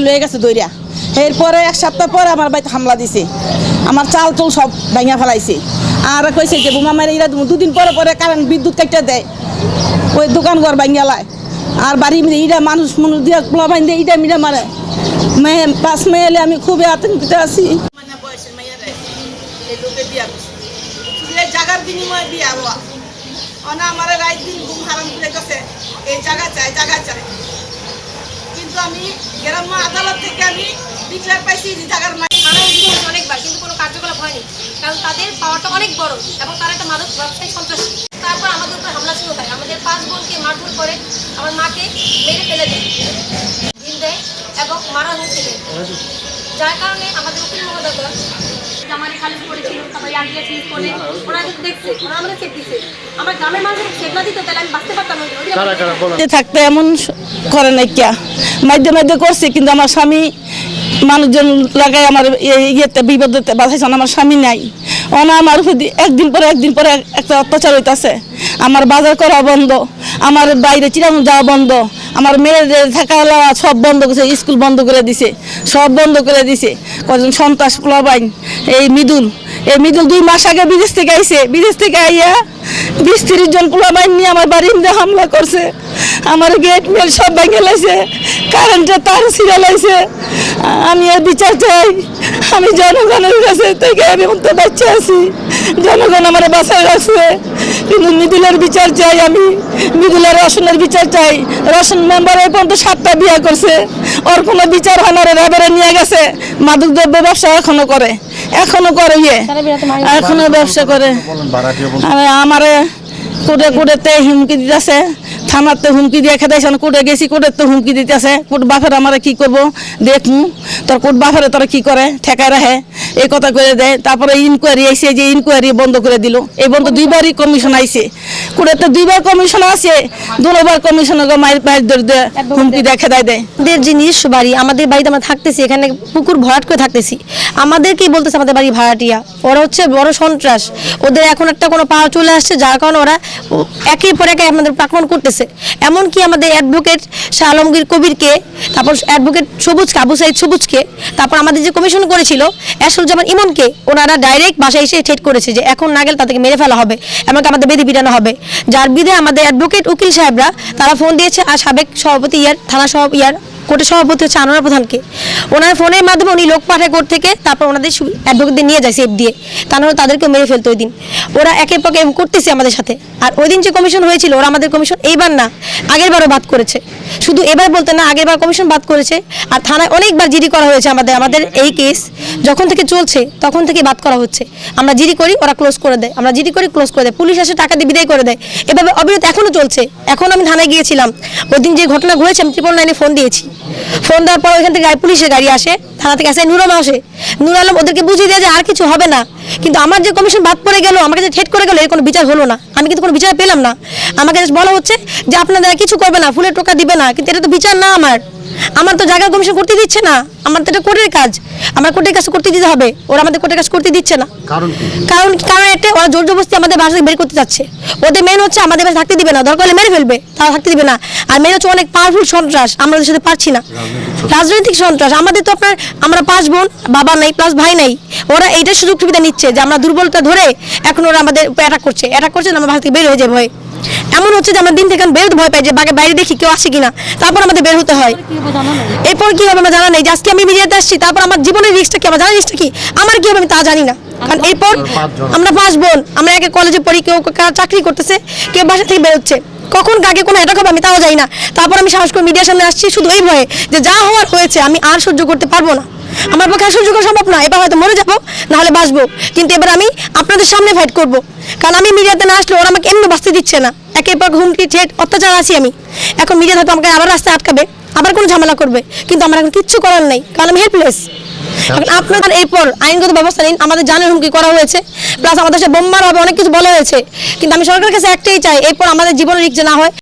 লয়ে গেছে দইরা। এরপরে এক সপ্তাহ পরে আমার বাড়িতে হামলা দিছে, আমার চাল চুল সব ভাঙা ফেলাইছে। আর কইছে যে বোমা মেরে ইরা দুদিন পরে পরে কারেন্ট বিদ্যুৎ কাটতে দেয়, ওই দোকান ঘর ভাঙিয়া লায়। আর বাড়ি ইটা মানুষ দিয়া পোলা বাইন দিয়ে ইটা মিটা মারে। মেয়ে 5 মেয়ে এলে আমি খুবই আতঙ্কিত আছি। জায়গার বিনিময়ে বিয়া হওয়া অনা আমার রাত দিন ঘুম হারাম করে গেছে। এই জায়গা চাই কিন্তু আমি গ্রাম্য আদালত থেকে আমি ডিক্লেয়ার পাইছি যে জায়গার অনেকবার, কিন্তু কোনো কার্যকলাপ হয়নি, কারণ তাদের পাওয়ারটা অনেক বড় এবং তারা একটা মাদক ব্যবসায়ী সন্ত্রাসী। তারপর আমাদের উপর হামলা শুরু হয়, আমাদের 5 বোনকে মারধর করে, আমার মাকে মেরে ফেলে দেয়, ঢিল দেয় এবং মারা হতে দেয়। যার কারণে আমাদের উকিল মহোদয় জামারি খালিজ করেছিল, তারপরে আন্টিয়া চিজ করে ওরা কিন্তু দেখছে, ওরা আমাদের চেক দিচ্ছে। আমার গ্রামের মানুষের চেক না দিত তাহলে আমি বাঁচতে পারতাম না। থাকতে এমন করে নাই কিয়া মাধ্যে মাধ্যে করছে, কিন্তু আমার স্বামী মানুষজন লাগাই আমার ইয়েতে বিপদতে বাঁচাইছে। আমার স্বামী নাই, অনা আমার একদিন পরে একটা অত্যাচার হইতাছে। আমার বাজার করা বন্ধ, আমার বাইরে চিরাঙ যাওয়া বন্ধ, আমার মেয়েদের থাকা সব বন্ধ করেছে, স্কুল বন্ধ করে দিছে, সব বন্ধ করে দিছে। কজন সন্ত্রাস পোলাবাইন এই মৃদুল 2 মাস আগে বিদেশ থেকে আইছে, বিদেশ থেকে আইয়া 20-30 জন পোলাবাইন নিয়ে আমার বাড়ির মধ্যে হামলা করছে। আমার গেট মেল সব ভেঙে লাইছে, কারেন্টের তার ছিঁড়ে লাইছে। আমি এর বিচার চাই। আমি জনগণের কাছে থেকে আমি তো বাচ্চা আছি, জনগণ আমার বাসায় রাখছে, কিন্তু মৃদুলের বিচার চাই। আমি মৃদুলের রসনের বিচার চাই। রসন মেম্বার এই পর্যন্ত 7টা বিয়া করছে, ওর কোনো বিচার হয় না। রেবারে নিয়ে গেছে, মাদক দ্রব্য ব্যবসা এখনো করে এখনো ব্যবসা করে। আমারে কোটে হুমকি দিতেছে, থানাতে হুমকি দিয়ে খেদাইছে। কোর্টে গেছি, কোর্টের তো হুমকি দিতেছে। কোর্ট বাপের আমার কি করবো দেখমু, তোর কোর্ট বাপের তোরা কি করে ঠেকায় রাখে, এই কথা করে দেয়। তারপরে ইনকোয়ারি আইসে, যে ইনকোয়ারি বন্ধ করে দিল। এই বন্ধ 2বারই কমিশন আইসে, কোর্টের 2বার কমিশন আছে, 2বার কমিশনকে হুমকি দিয়ে খেদাই দেয়। আমাদের যে নিজস্ব বাড়ি, আমাদের বাড়িতে আমরা থাকতেছি, এখানে পুকুর ভরাট করে থাকতেছি। আমাদেরকেই বলতেছে আমাদের বাড়ি ভাড়াটিয়া। ওরা হচ্ছে বড় সন্ত্রাস, ওদের এখন একটা কোনো পাওয়া চলে আসছে, যার কারণে ওরা একের পর এক আমাদের আক্রমণ করতেছে। এমনকি আমাদের অ্যাডভোকেট শাহ আলমগীর কবিরকে, তারপর অ্যাডভোকেট সবুজকে, আবু সাইদ সবুজকে, তারপর আমাদের যে কমিশন করেছিল এসরুজ্জামান ইমনকে, ওনারা ডাইরেক্ট বাসায় এসে ঠেট করেছে যে এখন না গেলে তাদেরকে মেরে ফেলা হবে, এমনকি আমাদের বেঁধে পিটানো হবে। যার বিধে আমাদের অ্যাডভোকেট উকিল সাহেবরা তারা ফোন দিয়েছে, আর সাবেক সভাপতি থানা কোর্টের সভাপতি হচ্ছে আনোয়ার প্রধানকে। ওনার ফোনের মাধ্যমে উনি লোক পাঠায় কোর্ট থেকে, তারপর ওনাদের অ্যাডভোকেটদের নিয়ে যায় সেফ দিয়ে, তা নাহলে তাদেরকে মেরে ফেলতো। ওই দিন ওরা একের পর এক করতেছে আমাদের সাথে। আর ওই দিন যে কমিশন হয়েছিল, ওরা আমাদের কমিশন এইবার না আগের বারও বাদ করেছে, শুধু এবার বলতে না, আগের বার কমিশন বাদ করেছে। আর থানায় অনেকবার জিডি করা হয়েছে আমাদের এই কেস যখন থেকে চলছে তখন থেকে বাদ করা হচ্ছে। আমরা জিডি করি, ওরা ক্লোজ করে দেয়, আমরা জিডি করি, ক্লোজ করে দেয়, পুলিশ আসে টাকা দিয়ে বিদায় করে দেয়। এভাবে অবিরত এখনও চলছে। এখন আমি থানায় গিয়েছিলাম, ওই দিন যে ঘটনা ঘটেছে আমি 999 ফোন দিয়েছি। ফোন দেওয়ার পর ওইখান থেকে পুলিশের গাড়ি আসে, থানা থেকে আসে নুর আলম, ওদেরকে বুঝিয়ে দেয় যে আর কিছু হবে না। কিন্তু আমার যে কমিশন বাদ পড়ে গেল, আমাকে যে ঠেট করে গেল, এর কোনো বিচার হলো না। আমি কিন্তু কোনো বিচার পেলাম না। আমাকে বলা হচ্ছে যে আপনারা কিছু করবে না, ফুলের টোকা দিবে না, কিন্তু এটা তো বিচার না। আমার তো জায়গার কমিশন করতে দিচ্ছে না। আমার তো এটা কোর্টের কাজ, আমার কোর্টের কাজ করতে দিতে হবে। ওরা আমাদের কোর্টের কাজ করতে দিচ্ছে না। কারণ এটা ওরা জোর জবরদস্তি আমাদের বাসা থেকে বের করতে চাচ্ছে। ওদের মেন হচ্ছে আমাদের বাসা থাকতে দিবে না, দরকার হলে মেরে ফেলবে, তারা থাকতে দিবে না। আর মেন হচ্ছে অনেক পাওয়ারফুল সন্ত্রাস, আমরা ওদের সাথে পারছি না। রাজনৈতিক সন্ত্রাস আমাদের তো আমরা 5 বোন, বাবা নাই প্লাস ভাই নাই। ওরা এইটার সুযোগ সুবিধা নিচ্ছে যে আমরা দুর্বলতা ধরে এখন ওরা আমাদের অ্যাটাক করছে, আমরা বাসা থেকে বের হয়ে যাবো। এমন হচ্ছে যে আমরা দিন থেকে বেরোতে ভয় পাই, যে বাইরে দেখি কেউ আসে কিনা, তারপর আমাদের বের হতে হয়। এরপর কি হবে আমরা জানা নেই, যে আজকে আমি মিডিয়াতে আসছি, তারপর আমার জীবনের রিস্কটা কি, আমার জানার রিস্কটা কি, আমার কি হবে আমি তা জানি না। কারণ এরপর আমরা 5 বোন, আমরা একে কলেজে পড়ি, কেউ চাকরি করতেছে, কেউ বাসা থেকে বেরোচ্ছে, কখন কাকে কোনো অ্যাটাক হবে আমি তাও জানি না। তারপর আমি সাহস করে মিডিয়ার সামনে আসছি শুধু এই ভয়ে যে যা হওয়ার হয়েছে, আমি আর সহ্য করতে পারবো না। আমার পক্ষে আর সহ্য করা সম্ভব না। এবার হয়তো মরে যাবো, নাহলে বাঁচবো, কিন্তু এবার আমি আপনাদের সামনে ফাইট করব। কারণ আমি মিডিয়াতে না আসলে ওরা আমাকে এমনি বাঁচতে দিচ্ছে না। একের পর হুমকি ঠেট অত্যাচার আছি আমি। এখন মিডিয়া হয়তো আমাকে আবার রাস্তায় আটকাবে, আবার কোনো ঝামেলা করবে, কিন্তু আমার এখন কিচ্ছু করার নেই, কারণ আমি হেল্পলেস। আপনার এরপর আইনগত ব্যবস্থা নিন। আমাদের জানের হুমকি করা হয়েছে, প্লাস আমাদের সাথে বোম মারা হবে, অনেক কিছু বলা হয়েছে, কিন্তু আমি সরকারের কাছে একটাই চাই, এরপর আমাদের জীবনের রিস্ক যে না হয়।